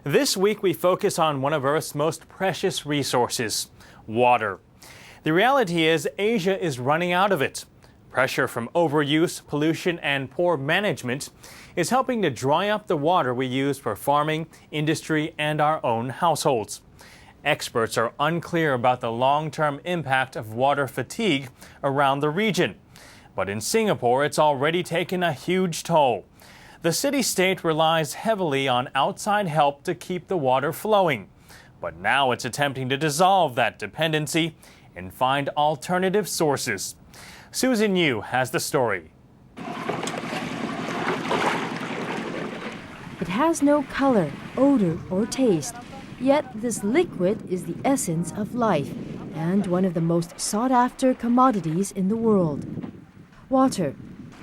This week we focus on one of Earth's most precious resources, water. The reality is Asia is running out of it. Pressure from overuse, pollution, and poor management is helping to dry up the water we use for farming, industry, and our own households. Experts are unclear about the long-term impact of water fatigue around the region. But in Singapore, it's already taken a huge toll. The city-state relies heavily on outside help to keep the water flowing. But now it's attempting to dissolve that dependency and find alternative sources. Susan Yu has the story. It has no color, odor, or taste. Yet this liquid is the essence of life and one of the most sought-after commodities in the world. Water.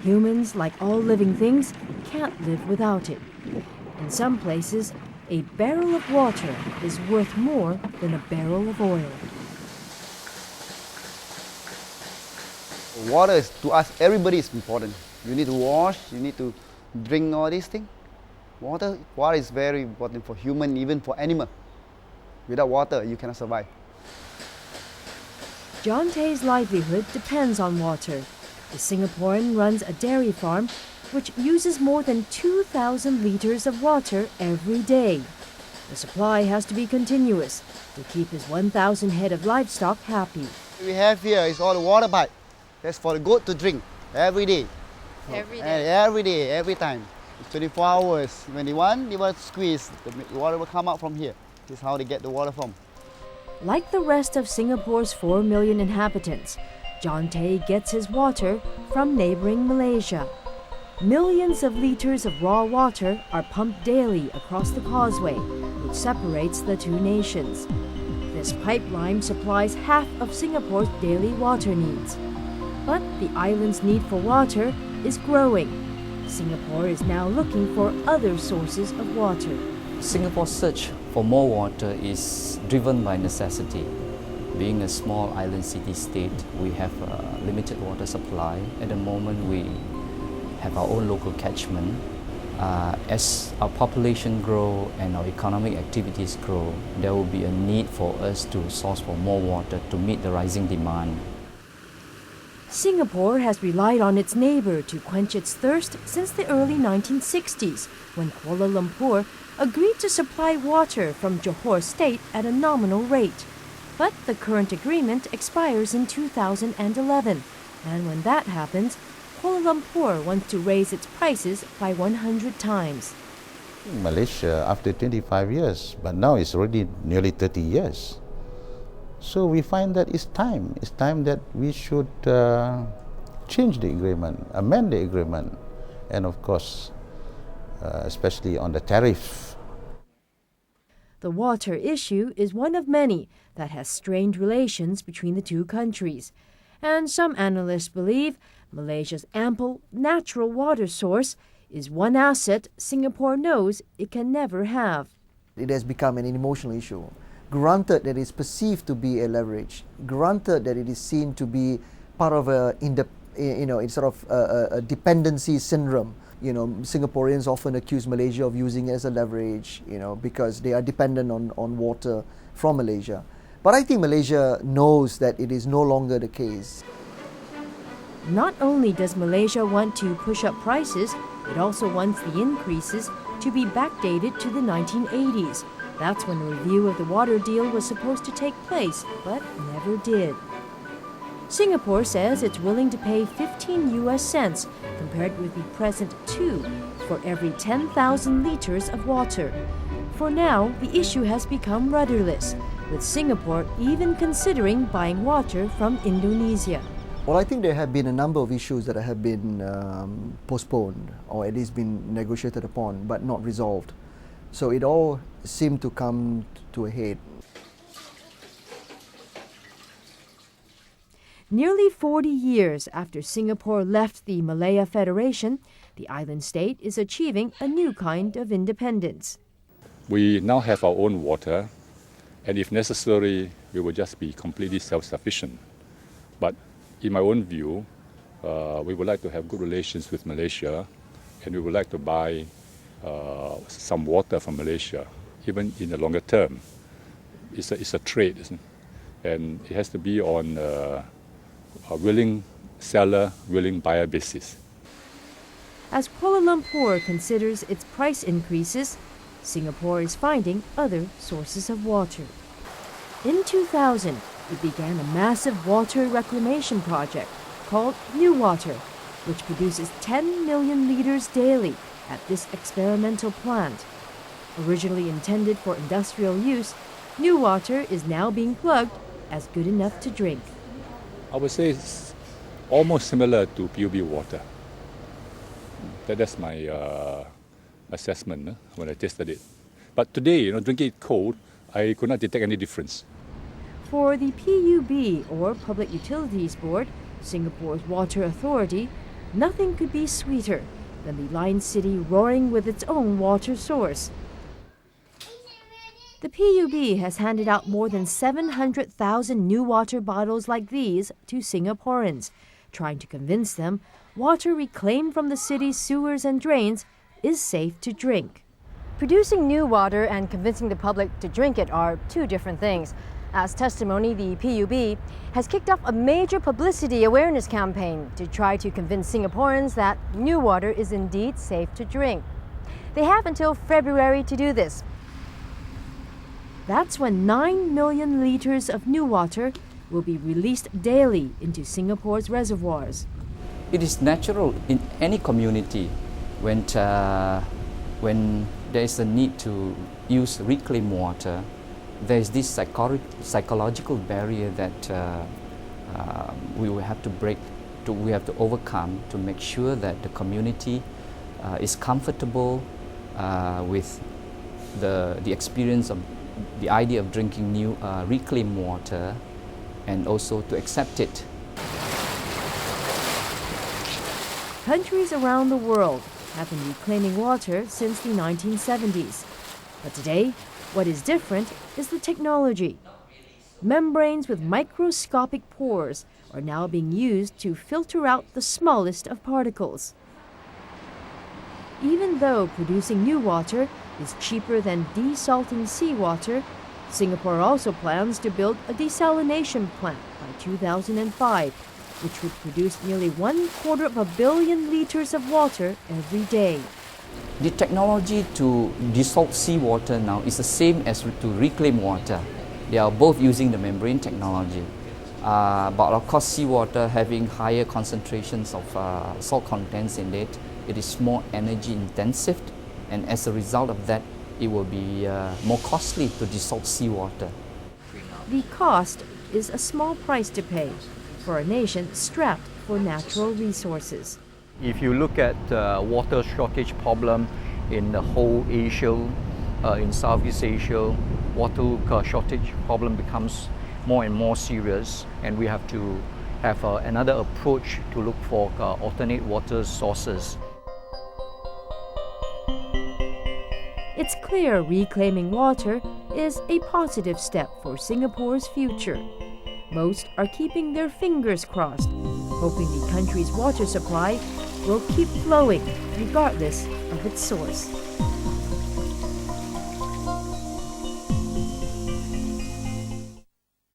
Humans, like all living things, can't live without it. In some places, a barrel of water is worth more than a barrel of oil. Water is, to us, everybody is important. You need to wash, you need to drink all these things. Water is very important for human, even for animal. Without water, you cannot survive. John Tay's livelihood depends on water. The Singaporean runs a dairy farm which uses more than 2,000 liters of water every day. The supply has to be continuous to keep his 1,000 head of livestock happy. We have here is all the water pipe. That's for the goat to drink every day. Every day? Every day, every time. It's 24 hours. When they want to squeeze, the water will come out from here. This is how they get the water from. Like the rest of Singapore's 4 million inhabitants, John Tay gets his water from neighboring Malaysia. Millions of liters of raw water are pumped daily across the causeway, which separates the two nations. This pipeline supplies half of Singapore's daily water needs. But the island's need for water is growing. Singapore is now looking for other sources of water. Singapore's search for more water is driven by necessity. Being a small island city-state, we have a limited water supply. At the moment, we have our own local catchment. As our population grows and our economic activities grow, there will be a need for us to source for more water to meet the rising demand. Singapore has relied on its neighbor to quench its thirst since the early 1960s, when Kuala Lumpur agreed to supply water from Johor State at a nominal rate. But the current agreement expires in 2011, and when that happens, Kuala Lumpur wants to raise its prices by 100 times. Malaysia after 25 years, but now it's already nearly 30 years. So we find that it's time that we should change the agreement, amend the agreement, and of course, especially on the tariff. The water issue is one of many that has strained relations between the two countries. And some analysts believe Malaysia's ample natural water source is one asset Singapore knows it can never have. It has become an emotional issue. Granted that it is perceived to be a leverage, granted that it is seen to be part of a dependency syndrome. Singaporeans often accuse Malaysia of using it as a leverage, because they are dependent on water from Malaysia. But I think Malaysia knows that it is no longer the case. Not only does Malaysia want to push up prices, it also wants the increases to be backdated to the 1980s. That's when a review of the water deal was supposed to take place, but never did. Singapore says it's willing to pay 15 US cents, compared with the present 2, for every 10,000 liters of water. For now, the issue has become rudderless, with Singapore even considering buying water from Indonesia. Well, I think there have been a number of issues that have been postponed, or at least been negotiated upon, but not resolved. So it all seemed to come to a head. Nearly 40 years after Singapore left the Malaya Federation, the island state is achieving a new kind of independence. We now have our own water, and if necessary, we will just be completely self-sufficient. But in my own view, we would like to have good relations with Malaysia, and we would like to buy some water from Malaysia even in the longer term. It's a trade, isn't it? And it has to be on a willing seller, willing buyer basis. As Kuala Lumpur considers its price increases, Singapore is finding other sources of water. In 2000, it began a massive water reclamation project called New Water, which produces 10 million liters daily at this experimental plant. Originally intended for industrial use, New Water is now being plugged as good enough to drink. I would say it's almost similar to PUB water. That's my assessment when I tasted it. But today, drinking it cold, I could not detect any difference. For the PUB, or Public Utilities Board, Singapore's water authority, nothing could be sweeter than the Lion City roaring with its own water source. The PUB has handed out more than 700,000 new water bottles like these to Singaporeans, trying to convince them water reclaimed from the city's sewers and drains is safe to drink. Producing new water and convincing the public to drink it are two different things. As testimony, the PUB has kicked off a major publicity awareness campaign to try to convince Singaporeans that new water is indeed safe to drink. They have until February to do this. That's when 9 million liters of new water will be released daily into Singapore's reservoirs. It is natural in any community when there is a need to use reclaimed water. There is this psychological barrier that we will have to we have to overcome to make sure that the community is comfortable with the experience of the idea of drinking new reclaimed water, and also to accept it. Countries around the world have been reclaiming water since the 1970s. But today, what is different is the technology. Membranes with microscopic pores are now being used to filter out the smallest of particles. Even though producing new water is cheaper than desalting seawater, Singapore also plans to build a desalination plant by 2005, which would produce nearly 1/4 billion liters of water every day. The technology to desalt seawater now is the same as to reclaim water. They are both using the membrane technology. But of course, seawater having higher concentrations of salt contents in it, it is more energy intensive, and as a result of that, it will be more costly to desalt seawater. The cost is a small price to pay for a nation strapped for natural resources. If you look at water shortage problem in the whole Asia, in Southeast Asia, water shortage problem becomes more and more serious, and we have to have another approach to look for alternate water sources. It's clear reclaiming water is a positive step for Singapore's future. Most are keeping their fingers crossed, hoping the country's water supply will keep flowing regardless of its source.